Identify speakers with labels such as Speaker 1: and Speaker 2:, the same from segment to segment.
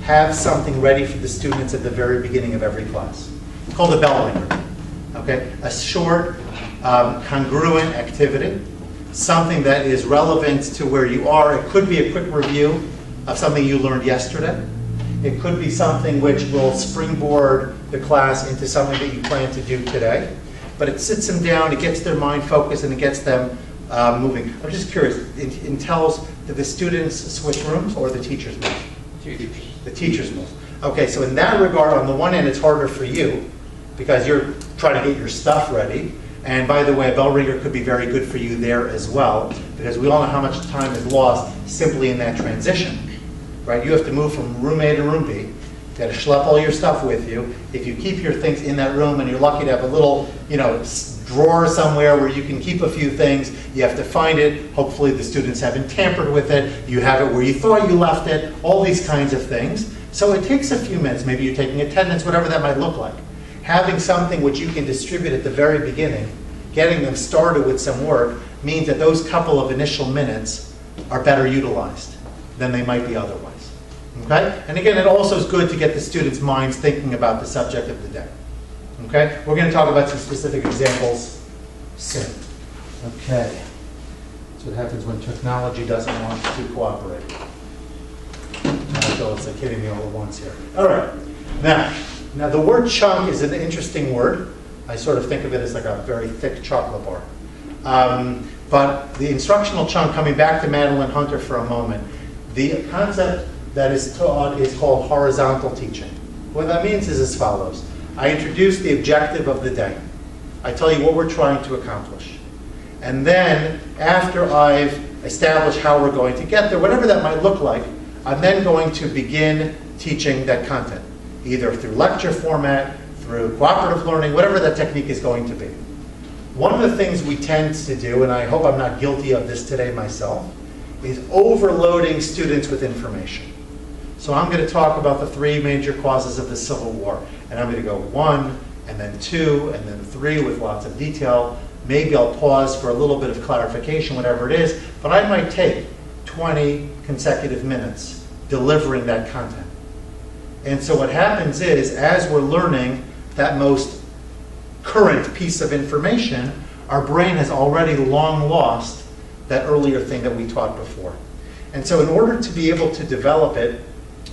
Speaker 1: have something ready for the students at the very beginning of every class. It's called a bell ringer. Okay? A short, congruent activity, something that is relevant to where you are. It could be a quick review of something you learned yesterday. It could be something which will springboard the class into something that you plan to do today. But it sits them down, it gets their mind focused, and it gets them moving. I'm just curious, in Tels, do the students switch rooms or the teachers move?
Speaker 2: Teachers.
Speaker 1: The teachers move. Okay, so in that regard, on the one hand, it's harder for you because you're trying to get your stuff ready. And by the way, a bell ringer could be very good for you there as well, because we all know how much time is lost simply in that transition. Right? You have to move from room A to room B. You got to schlep all your stuff with you. If you keep your things in that room and you're lucky to have a little, drawer somewhere where you can keep a few things, you have to find it. Hopefully the students haven't tampered with it. You have it where you thought you left it, all these kinds of things. So it takes a few minutes. Maybe you're taking attendance, whatever that might look like. Having something which you can distribute at the very beginning, getting them started with some work, means that those couple of initial minutes are better utilized than they might be otherwise. Okay? And again, it also is good to get the students' minds thinking about the subject of the day. Okay? We're going to talk about some specific examples soon. Okay. That's what happens when technology doesn't want to cooperate. I feel it's like hitting me all at once here. All right. Now the word chunk is an interesting word. I sort of think of it as like a very thick chocolate bar. But the instructional chunk, coming back to Madeline Hunter for a moment, the concept that is taught is called horizontal teaching. What that means is as follows. I introduce the objective of the day. I tell you what we're trying to accomplish. And then, after I've established how we're going to get there, whatever that might look like, I'm then going to begin teaching that content, either through lecture format, through cooperative learning, whatever that technique is going to be. One of the things we tend to do, and I hope I'm not guilty of this today myself, is overloading students with information. So I'm going to talk about the 3 major causes of the Civil War. And I'm going to go 1, and then 2, and then 3 with lots of detail. Maybe I'll pause for a little bit of clarification, whatever it is. But I might take 20 consecutive minutes delivering that content. And so what happens is, as we're learning that most current piece of information, our brain has already long lost that earlier thing that we taught before. And so in order to be able to develop it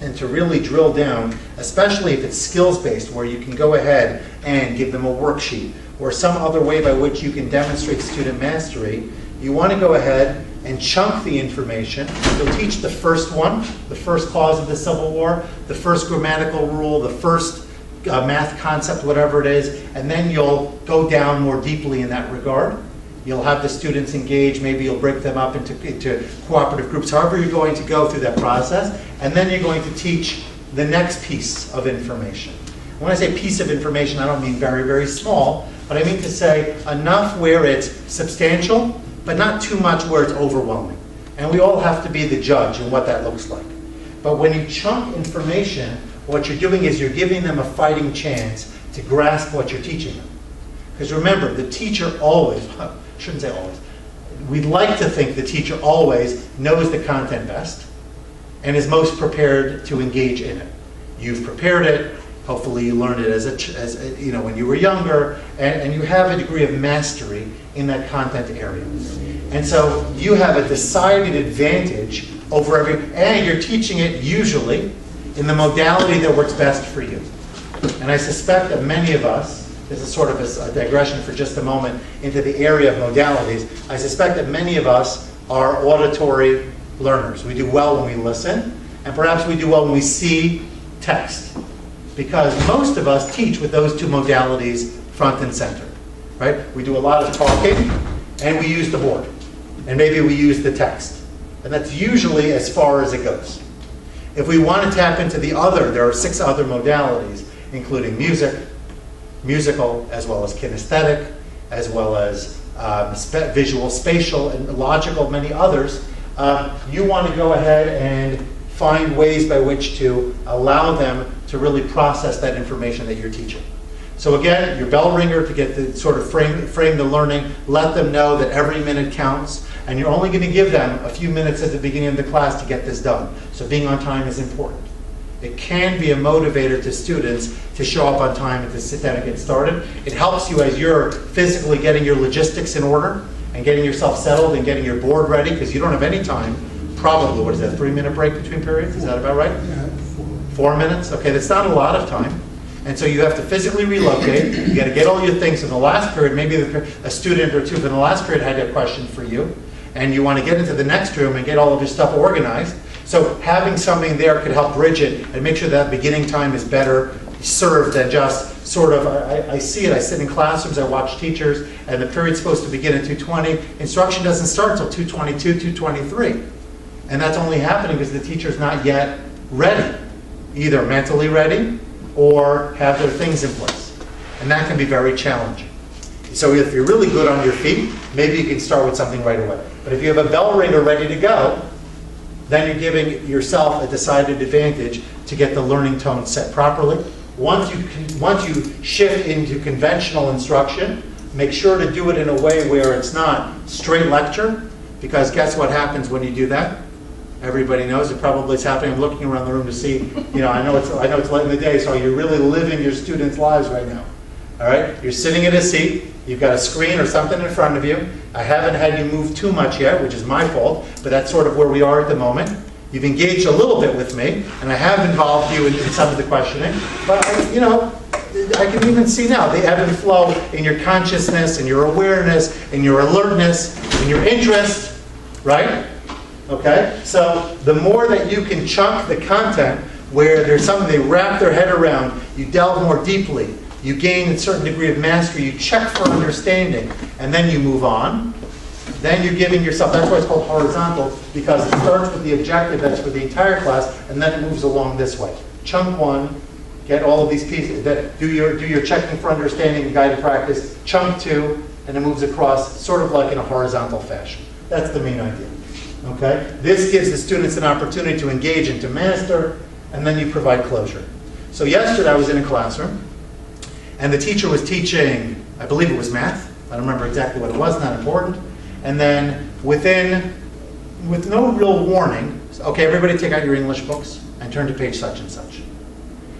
Speaker 1: and to really drill down, especially if it's skills-based, where you can go ahead and give them a worksheet or some other way by which you can demonstrate student mastery, you want to go ahead and chunk the information. You'll teach the first one, the first cause of the Civil War, the first grammatical rule, the first math concept, whatever it is, and then you'll go down more deeply in that regard. You'll have the students engage, maybe you'll break them up into cooperative groups, however you're going to go through that process, and then you're going to teach the next piece of information. When I say piece of information, I don't mean very, very small, but I mean to say enough where it's substantial, but not too much where it's overwhelming. And we all have to be the judge in what that looks like. But when you chunk information, what you're doing is you're giving them a fighting chance to grasp what you're teaching them. Because remember, the teacher always, shouldn't say always, we'd like to think the teacher always knows the content best and is most prepared to engage in it. You've prepared it, hopefully you learned it when you were younger, and you have a degree of mastery in that content area. And so you have a decided advantage over and you're teaching it usually in the modality that works best for you. And I suspect that many of us, this is sort of a digression for just a moment into the area of modalities, I suspect that many of us are auditory learners. We do well when we listen, and perhaps we do well when we see text. Because most of us teach with those 2 modalities front and center. Right? We do a lot of talking, and we use the board. And maybe we use the text. And that's usually as far as it goes. If we want to tap into the other, there are 6 other modalities, including music, musical, as well as kinesthetic, as well as visual, spatial, and logical, many others. You want to go ahead and find ways by which to allow them to really process that information that you're teaching. So again, your bell ringer to get the sort of frame the learning, let them know that every minute counts, and you're only going to give them a few minutes at the beginning of the class to get this done. So being on time is important. It can be a motivator to students to show up on time and to sit down and get started. It helps you as you're physically getting your logistics in order and getting yourself settled and getting your board ready, because you don't have any time. Probably, what is that, 3-minute break between periods? Is that about right?
Speaker 2: Yeah,
Speaker 1: 4 minutes? Okay, that's not a lot of time. And so you have to physically relocate. You got to get all your things in the last period. Maybe a student or two from the last period had a question for you, and you want to get into the next room and get all of your stuff organized. So having something there could help bridge it and make sure that beginning time is better served than just sort of, I see it, I sit in classrooms, I watch teachers, and the period's supposed to begin at 2:20. Instruction doesn't start until 2:22, 2:23. And that's only happening because the teacher's not yet ready, either mentally ready or have their things in place. And that can be very challenging. So if you're really good on your feet, maybe you can start with something right away. But if you have a bell ringer ready to go, then you're giving yourself a decided advantage to get the learning tone set properly. Once you shift into conventional instruction, make sure to do it in a way where it's not straight lecture, because guess what happens when you do that? Everybody knows it probably is happening. I'm looking around the room to see, I know it's late in the day, so you're really living your students' lives right now. All right? You're sitting in a seat, you've got a screen or something in front of you. I haven't had you move too much yet, which is my fault, but that's sort of where we are at the moment. You've engaged a little bit with me, and I have involved you in some of the questioning, but I can even see now the ebb and flow in your consciousness, in your awareness, in your alertness, in your interest, right? Okay? So the more that you can chunk the content where there's something they wrap their head around, you delve more deeply, you gain a certain degree of mastery, you check for understanding, and then you move on. Then you're giving yourself, that's why it's called horizontal, because it starts with the objective that's for the entire class, and then it moves along this way. Chunk one, get all of these pieces, do your checking for understanding and guided practice. Chunk two, and it moves across sort of like in a horizontal fashion. That's the main idea. Okay? This gives the students an opportunity to engage and to master, and then you provide closure. So yesterday I was in a classroom, and the teacher was teaching, I believe it was math. I don't remember exactly what it was, not important. And then with no real warning, okay, everybody take out your English books and turn to page such and such.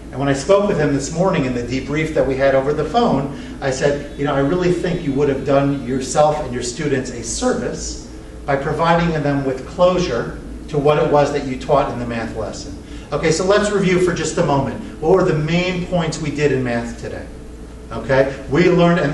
Speaker 1: And when I spoke with him this morning in the debrief that we had over the phone, I said, I really think you would have done yourself and your students a service by providing them with closure to what it was that you taught in the math lesson. Okay, so let's review for just a moment. What were the main points we did in math today? Okay, we learned, and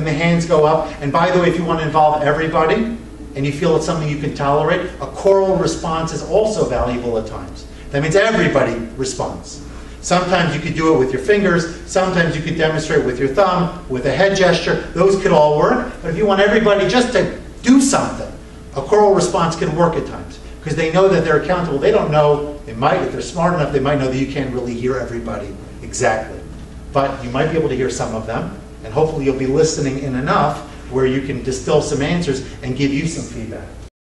Speaker 1: the hands go up. And by the way, if you want to involve everybody, and you feel it's something you can tolerate, a choral response is also valuable at times. That means everybody responds. Sometimes you could do it with your fingers, sometimes you could demonstrate with your thumb, with a head gesture. Those could all work. But if you want everybody just to do something, a choral response can work at times. Because they know that they're accountable. They don't know, if they're smart enough, they might know that you can't really hear everybody exactly. But you might be able to hear some of them, and hopefully you'll be listening in enough where you can distill some answers and give you some feedback.